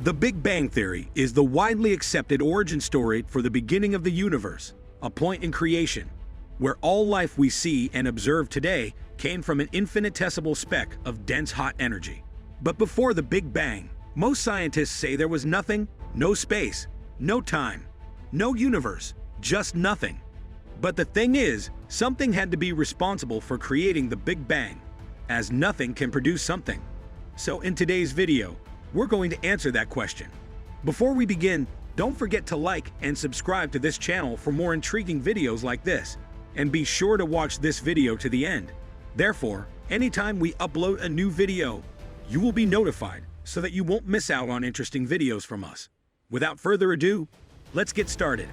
The Big Bang Theory is the widely accepted origin story for the beginning of the universe, a point in creation, where all life we see and observe today came from an infinitesimal speck of dense hot energy. But before the Big Bang, most scientists say there was nothing, no space, no time, no universe, just nothing. But the thing is, something had to be responsible for creating the Big Bang, as nothing can produce something. So in today's video, we're going to answer that question. Before we begin, don't forget to like and subscribe to this channel for more intriguing videos like this, and be sure to watch this video to the end. Therefore, anytime we upload a new video, you will be notified so that you won't miss out on interesting videos from us. Without further ado, let's get started.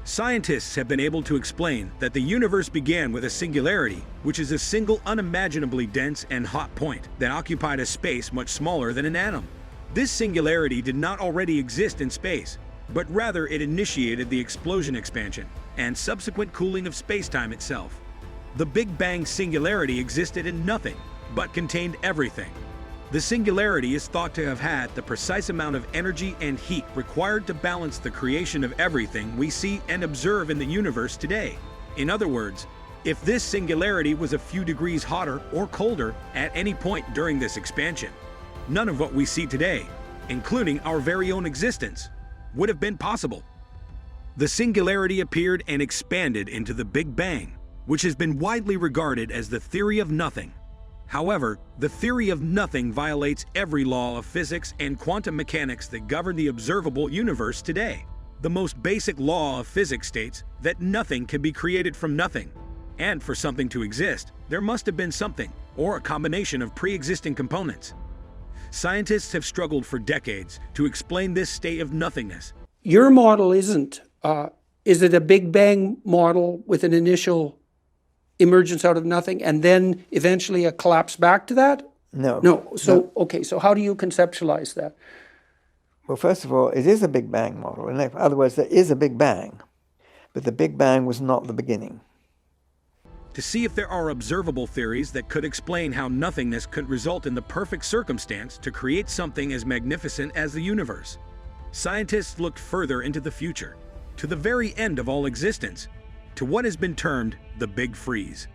Scientists have been able to explain that the universe began with a singularity, which is a single unimaginably dense and hot point that occupied a space much smaller than an atom. This singularity did not already exist in space, but rather it initiated the explosion expansion and subsequent cooling of space-time itself. The Big Bang singularity existed in nothing, but contained everything. The singularity is thought to have had the precise amount of energy and heat required to balance the creation of everything we see and observe in the universe today. In other words, if this singularity was a few degrees hotter or colder at any point during this expansion, none of what we see today, including our very own existence, would have been possible. The singularity appeared and expanded into the Big Bang, which has been widely regarded as the theory of nothing. However, the theory of nothing violates every law of physics and quantum mechanics that govern the observable universe today. The most basic law of physics states that nothing can be created from nothing. And for something to exist, there must have been something, or a combination of pre-existing components. Scientists have struggled for decades to explain this state of nothingness. Your model isn't, is it a Big Bang model with an initial emergence out of nothing and then eventually a collapse back to that? No. No. So, okay, so how do you conceptualize that? Well, first of all, it is a Big Bang model. In other words, there is a Big Bang, but the Big Bang was not the beginning. To see if there are observable theories that could explain how nothingness could result in the perfect circumstance to create something as magnificent as the universe, scientists looked further into the future, to the very end of all existence, to what has been termed the Big Freeze.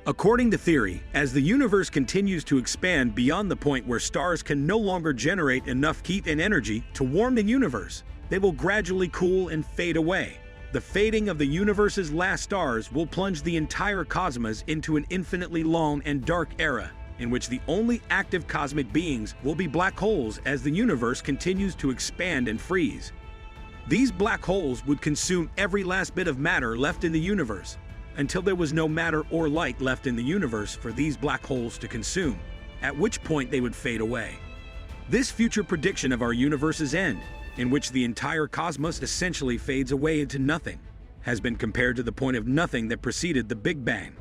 According to theory, as the universe continues to expand beyond the point where stars can no longer generate enough heat and energy to warm the universe, they will gradually cool and fade away. The fading of the universe's last stars will plunge the entire cosmos into an infinitely long and dark era, in which the only active cosmic beings will be black holes as the universe continues to expand and freeze. These black holes would consume every last bit of matter left in the universe, until there was no matter or light left in the universe for these black holes to consume, at which point they would fade away. This future prediction of our universe's end, in which the entire cosmos essentially fades away into nothing, has been compared to the point of nothing that preceded the Big Bang.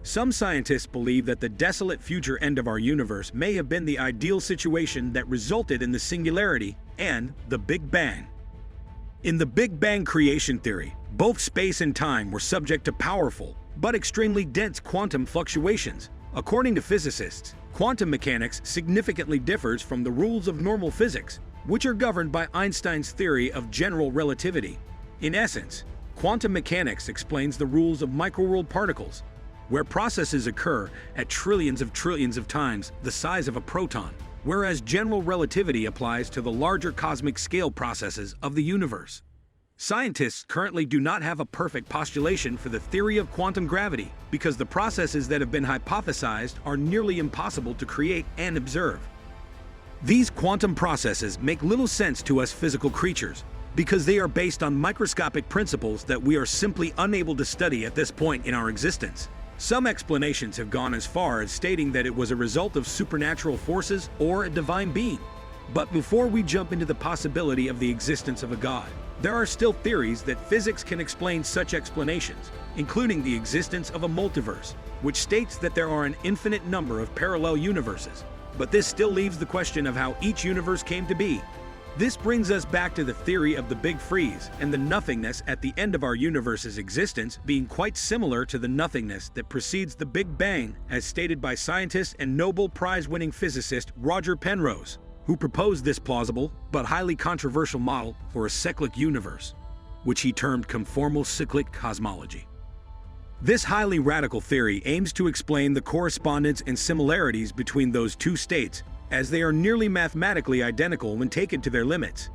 Some scientists believe that the desolate future end of our universe may have been the ideal situation that resulted in the singularity and the Big Bang. In the Big Bang creation theory, both space and time were subject to powerful but extremely dense quantum fluctuations. According to physicists, quantum mechanics significantly differs from the rules of normal physics, which are governed by Einstein's theory of general relativity. In essence, quantum mechanics explains the rules of microworld particles, where processes occur at trillions of times the size of a proton, whereas general relativity applies to the larger cosmic scale processes of the universe. Scientists currently do not have a perfect postulation for the theory of quantum gravity because the processes that have been hypothesized are nearly impossible to create and observe. These quantum processes make little sense to us physical creatures because they are based on microscopic principles that we are simply unable to study at this point in our existence. Some explanations have gone as far as stating that it was a result of supernatural forces or a divine being. But before we jump into the possibility of the existence of a god, there are still theories that physics can explain such explanations, including the existence of a multiverse, which states that there are an infinite number of parallel universes. But this still leaves the question of how each universe came to be. This brings us back to the theory of the Big Freeze and the nothingness at the end of our universe's existence being quite similar to the nothingness that precedes the Big Bang, as stated by scientist and Nobel Prize-winning physicist Roger Penrose. who proposed this plausible but highly controversial model for a cyclic universe, which he termed conformal cyclic cosmology. This highly radical theory aims to explain the correspondence and similarities between those two states, as they are nearly mathematically identical when taken to their limits.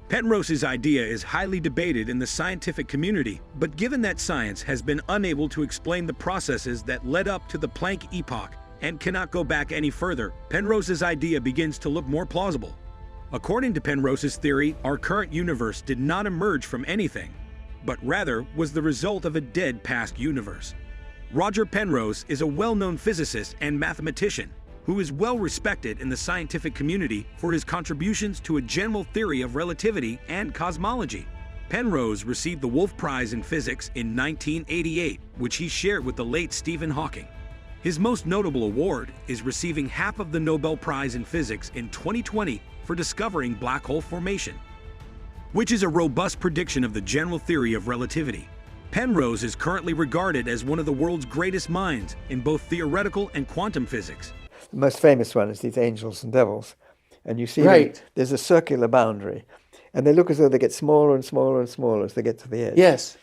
Penrose's idea is highly debated in the scientific community, but given that science has been unable to explain the processes that led up to the Planck epoch and cannot go back any further, Penrose's idea begins to look more plausible. According to Penrose's theory, our current universe did not emerge from anything, but rather was the result of a dead past universe. Roger Penrose is a well-known physicist and mathematician who is well respected in the scientific community for his contributions to a general theory of relativity and cosmology. Penrose received the Wolf Prize in Physics in 1988, which he shared with the late Stephen Hawking. His most notable award is receiving half of the Nobel Prize in Physics in 2020 for discovering black hole formation, which is a robust prediction of the general theory of relativity. Penrose is currently regarded as one of the world's greatest minds in both theoretical and quantum physics. The most famous one is these angels and devils. And you see Right. there's a circular boundary. And they look as though they get smaller and smaller and smaller as they get to the edge. Yes.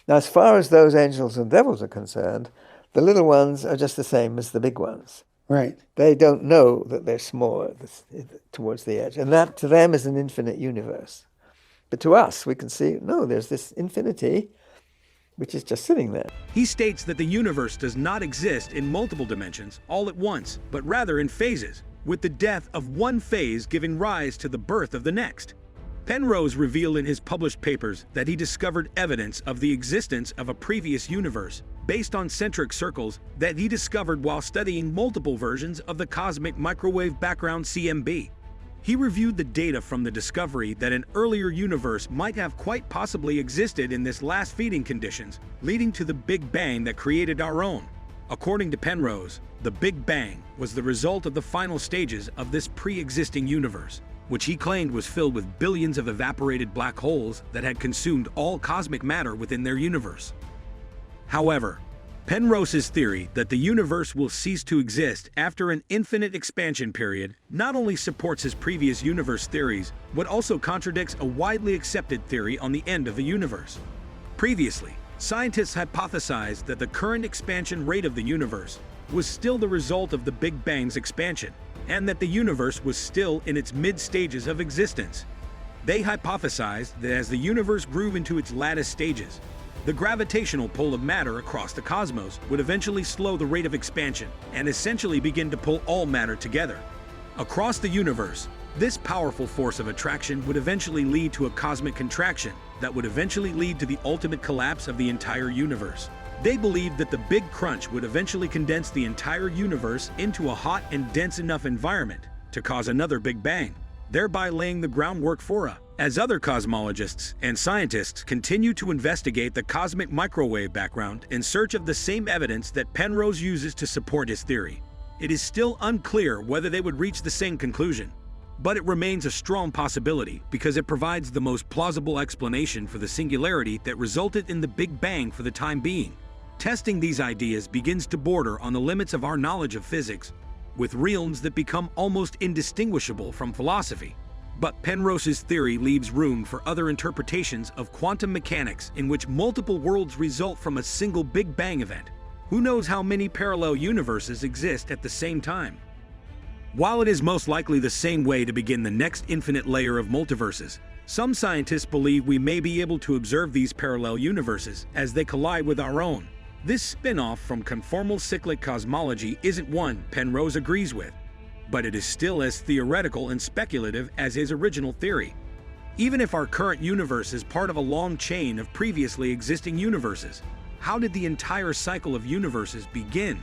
Now, as far as those angels and devils are concerned, the little ones are just the same as the big ones. Right. They don't know that they're smaller towards the edge. And that, to them, is an infinite universe. But to us, we can see, no, there's this infinity, which is just sitting there. He states that the universe does not exist in multiple dimensions all at once, but rather in phases, with the death of one phase giving rise to the birth of the next. Penrose revealed in his published papers that he discovered evidence of the existence of a previous universe based on centric circles that he discovered while studying multiple versions of the cosmic microwave background CMB. He reviewed the data from the discovery that an earlier universe might have quite possibly existed in this last feeding conditions, leading to the Big Bang that created our own. According to Penrose, the Big Bang was the result of the final stages of this pre-existing universe, which he claimed was filled with billions of evaporated black holes that had consumed all cosmic matter within their universe. However, Penrose's theory that the universe will cease to exist after an infinite expansion period not only supports his previous universe theories, but also contradicts a widely accepted theory on the end of the universe. Previously, scientists hypothesized that the current expansion rate of the universe was still the result of the Big Bang's expansion, and that the universe was still in its mid-stages of existence. They hypothesized that as the universe grew into its lattice stages, the gravitational pull of matter across the cosmos would eventually slow the rate of expansion and essentially begin to pull all matter together. Across the universe, this powerful force of attraction would eventually lead to a cosmic contraction that would eventually lead to the ultimate collapse of the entire universe. They believed that the Big Crunch would eventually condense the entire universe into a hot and dense enough environment to cause another Big Bang, thereby laying the groundwork for a. As other cosmologists and scientists continue to investigate the cosmic microwave background in search of the same evidence that Penrose uses to support his theory, it is still unclear whether they would reach the same conclusion. But it remains a strong possibility because it provides the most plausible explanation for the singularity that resulted in the Big Bang for the time being. Testing these ideas begins to border on the limits of our knowledge of physics, with realms that become almost indistinguishable from philosophy. But Penrose's theory leaves room for other interpretations of quantum mechanics in which multiple worlds result from a single Big Bang event. Who knows how many parallel universes exist at the same time? While it is most likely the same way to begin the next infinite layer of multiverses, some scientists believe we may be able to observe these parallel universes as they collide with our own. This spin-off from conformal cyclic cosmology isn't one Penrose agrees with, but it is still as theoretical and speculative as his original theory. Even if our current universe is part of a long chain of previously existing universes, how did the entire cycle of universes begin?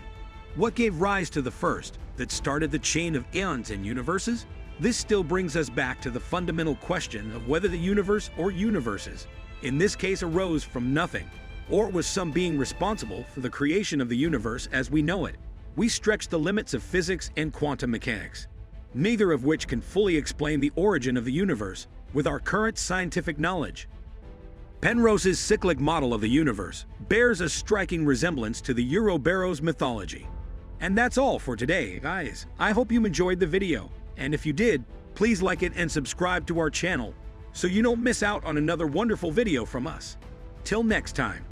What gave rise to the first that started the chain of eons and universes? This still brings us back to the fundamental question of whether the universe or universes, in this case, arose from nothing, or was some being responsible for the creation of the universe as we know it. We stretch the limits of physics and quantum mechanics, neither of which can fully explain the origin of the universe with our current scientific knowledge. Penrose's cyclic model of the universe bears a striking resemblance to the Ouroboros mythology. And that's all for today, guys. I hope you enjoyed the video, and if you did, Please like it and subscribe to our channel so you don't miss out on another wonderful video from us. Till next time.